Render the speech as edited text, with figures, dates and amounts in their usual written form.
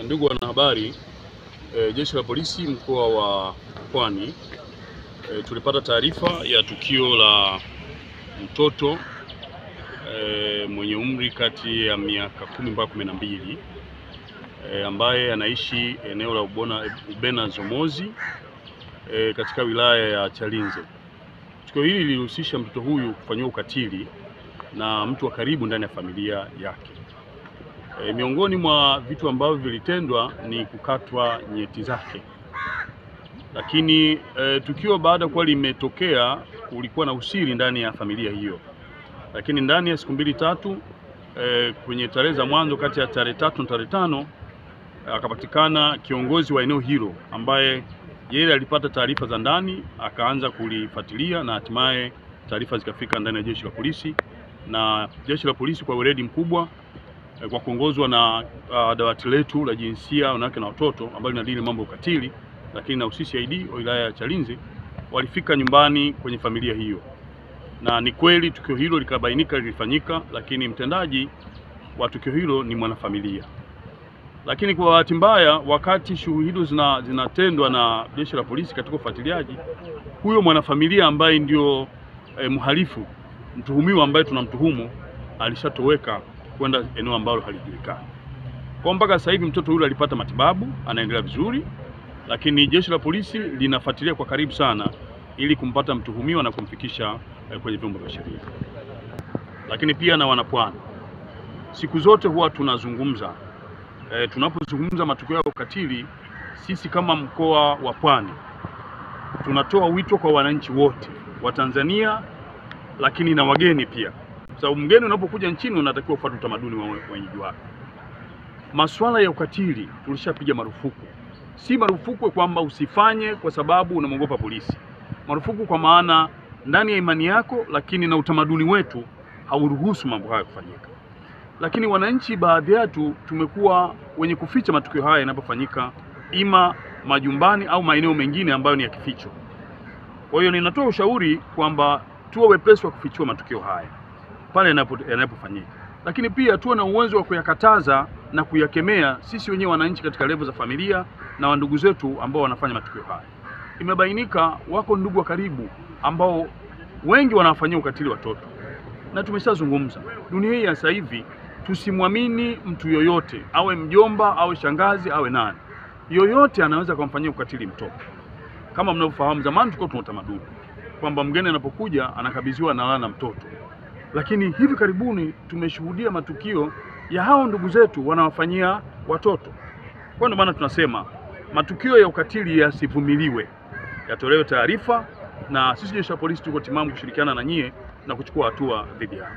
Ndugu wanahabari, Jeshi la Polisi mkoa wa Pwani tulipata taarifa ya tukio la mtoto mwenye umri kati ya miaka 10 mpaka 12 ambaye anaishi eneo la Ubena Zomozi katika wilaya ya Chalinze. Tukio hili lilihusisha mtoto huyu kufanyiwa ukatili na mtu wa karibu ndani ya familia yake. Miongoni mwa vitu ambavyo vilitendwa ni kukatwa nyeti zake, lakini tukio baada ya kuwa limetokea kulikuwa na usiri ndani ya familia hiyo, lakini ndani ya siku 2-3 kwenye tarehe za mwanzo kati ya tarehe 3 na tarehe 5 akapatikana kiongozi wa eneo hilo ambaye yeye alipata taarifa za ndani akaanza kulifuatilia na hatimaye taarifa zikafika ndani ya Jeshi la Polisi, na Jeshi la Polisi kwa weledi mkubwa kwa kuongozwa na dawati letu la jinsia, wanawake na watoto ambalo linadili mambo ya ukatili, lakini na UCCID wa wilaya ya Chalinze walifika nyumbani kwenye familia hiyo, na ni kweli tukio hilo likabainika lilifanyika, lakini mtendaji wa tukio hilo ni mwanafamilia. Lakini kwa bahati mbaya, wakati shughuli hizo zinatendwa na Jeshi la Polisi katika ufuatiliaji, huyo mwanafamilia ambaye ndio mhalifu, mtuhumiwa ambaye tunamtuhumu, alishatoweka kwenda eneo ambalo halijulikani. Kwa mpaka sasa hivi mtoto yule alipata matibabu, anaendelea vizuri, lakini Jeshi la Polisi linafuatilia kwa karibu sana ili kumpata mtuhumiwa na kumfikisha kwenye vyombo vya sheria. Lakini pia na wanapwani, siku zote huwa tunazungumza tunapozungumza matukio ya ukatili, sisi kama mkoa wa Pwani tunatoa wito kwa wananchi wote wa Tanzania, lakini na wageni pia. Sababu mgeni unapokuja nchini unatakiwa ufuate utamaduni wa wenyeji wako. Masuala ya ukatili tulishapiga marufuku. Si marufuku kwamba usifanye kwa sababu unamwogopa polisi. Marufuku kwa maana ndani ya imani yako, lakini na utamaduni wetu hauruhusu mambo haya kufanyika. Lakini wananchi baadhi yetu tumekuwa wenye kuficha matukio haya yanapofanyika, ima majumbani au maeneo mengine ambayo ni ya kificho. Kwa hiyo ninatoa ushauri kwamba tuwe wepesi wa kufichua matukio haya pale yanapofanyika, lakini pia tuwe na uwezo wa kuyakataza na kuyakemea sisi wenyewe wananchi katika level za familia na wandugu zetu ambao wanafanya matukio haya. Imebainika wako ndugu wa karibu ambao wengi wanafanyia ukatili watoto, na tumeshazungumza dunia hii ya sasa hivi tusimwamini mtu yoyote, awe mjomba, awe shangazi, awe nani. Yoyote anaweza kumfanyia ukatili mtoto. Kama mnavyofahamu, zamani tulikuwa tuna utamaduni kwamba mgeni anapokuja anakabidhiwa analala na mtoto, lakini hivi karibuni tumeshuhudia matukio ya hao ndugu zetu wanawafanyia watoto. Kwa ndio maana tunasema matukio ya ukatili yasivumiliwe, yatolewe taarifa, na sisi Jeshi la Polisi tuko timamu kushirikiana na nyie na kuchukua hatua dhidi yao.